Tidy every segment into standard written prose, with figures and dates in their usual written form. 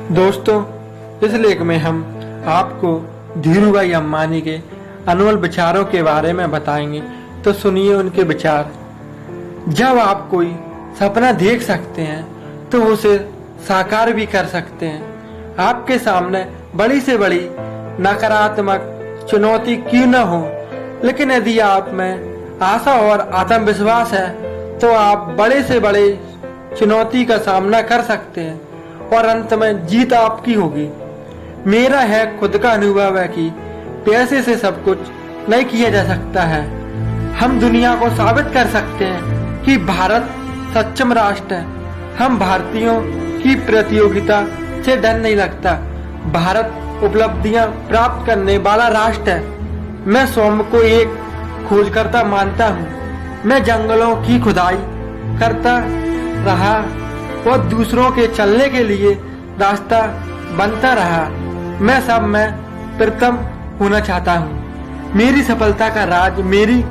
दोस्तों, इस लेख में हम आपको धीरूभाई अंबानी के अनमोल विचारों के बारे में बताएंगे, तो सुनिए उनके विचार। जब आप कोई सपना देख सकते हैं तो उसे साकार भी कर सकते हैं। आपके सामने बड़ी से बड़ी नकारात्मक चुनौती क्यों न हो, लेकिन यदि आप में आशा और आत्मविश्वास है तो आप बड़े से बड़े चुनौती का सामना कर सकते हैं और अंत में जीत आपकी होगी। मेरा है खुद का अनुभव है कि पैसे से सब कुछ नहीं किया जा सकता है। हम दुनिया को साबित कर सकते हैं कि भारत सक्षम राष्ट्र है। हम भारतीयों की प्रतियोगिता से डर नहीं लगता। भारत उपलब्धियां प्राप्त करने वाला राष्ट्र है। मैं स्वयं को एक खोजकर्ता मानता हूँ। मैं जंगलों की खुदाई करता रहा और दूसरों के चलने के लिए रास्ता बनता रहा। मैं सब में प्रथम होना चाहता हूँ। मेरी सफलता का राज मेरी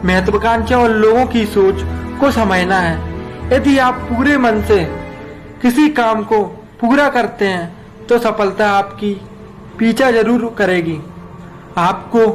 महत्वाकांक्षा और लोगों की सोच को समझना है। यदि आप पूरे मन से किसी काम को पूरा करते हैं तो सफलता आपकी पीछा जरूर करेगी। आपको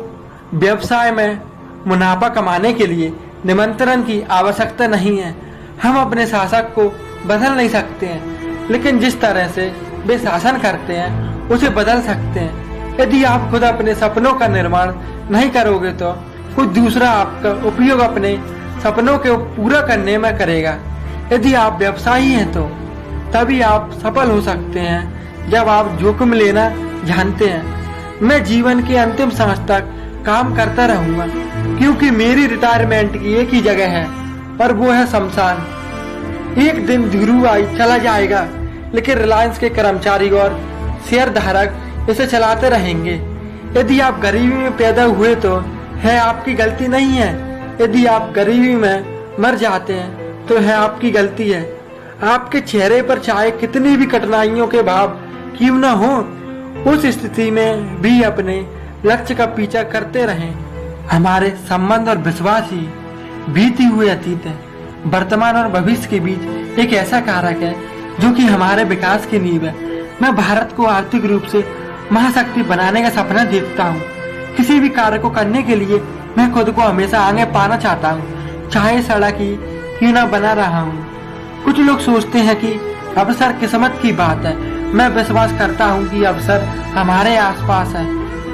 व्यवसाय में मुनाफा कमाने के लिए निमंत्रण की आवश्यकता नहीं है। हम अपने शासक को बदल नहीं सकते हैं, लेकिन जिस तरह से वे शासन करते हैं उसे बदल सकते हैं। यदि आप खुद अपने सपनों का निर्माण नहीं करोगे तो कोई दूसरा आपका उपयोग अपने सपनों को पूरा करने में करेगा। यदि आप व्यवसायी हैं तो तभी आप सफल हो सकते हैं जब आप जोखिम लेना जानते हैं। मैं जीवन के अंतिम सांस तक काम करता रहूंगा, क्योंकि मेरी रिटायरमेंट की एक ही जगह है और वो है शमशान। एक दिन धीरूभाई चला जाएगा, लेकिन रिलायंस के कर्मचारी और शेयर धारक इसे चलाते रहेंगे। यदि आप गरीबी में पैदा हुए तो है आपकी गलती नहीं है। यदि आप गरीबी में मर जाते हैं तो है आपकी गलती है। आपके चेहरे पर चाहे कितनी भी कठिनाइयों के भाव क्यों न हो, उस स्थिति में भी अपने लक्ष्य का पीछा करते रहें। हमारे संबंध और विश्वास ही बीती हुए अतीत है, वर्तमान और भविष्य के बीच एक ऐसा कारक है जो कि हमारे विकास की नींव है। मैं भारत को आर्थिक रूप से महाशक्ति बनाने का सपना देखता हूँ। किसी भी कार्य को करने के लिए मैं खुद को हमेशा आगे पाना चाहता हूँ, चाहे सड़क ही क्यों न बना रहा हूँ। कुछ लोग सोचते हैं कि अवसर किस्मत की बात है। मैं विश्वास करता हूँ कि अवसर हमारे आसपास है।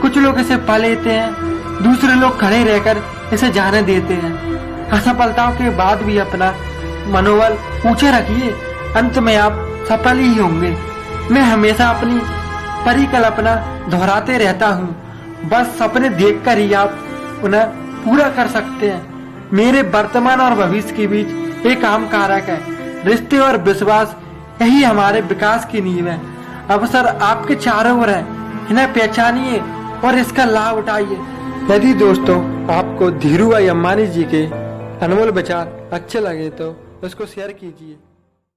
कुछ लोग इसे पा लेते हैं, दूसरे लोग खड़े रहकर इसे जाने देते हैं। असफलताओं के बाद भी अपना मनोबल ऊंचा रखिए, अंत में आप सफल ही होंगे। मैं हमेशा अपनी परिकल्पना दोहराते रहता हूँ, बस सपने देखकर ही आप उन्हें पूरा कर सकते हैं। मेरे वर्तमान और भविष्य के बीच एक आम कारक है, रिश्ते और विश्वास। यही हमारे विकास की नींव है। अवसर आपके चारों ओर है, इन्हें पहचानिए और इसका लाभ उठाइए। यदि दोस्तों आपको धीरूभाई अंबानी जी के अनमोल विचार अच्छे लगे तो उसको शेयर कीजिए।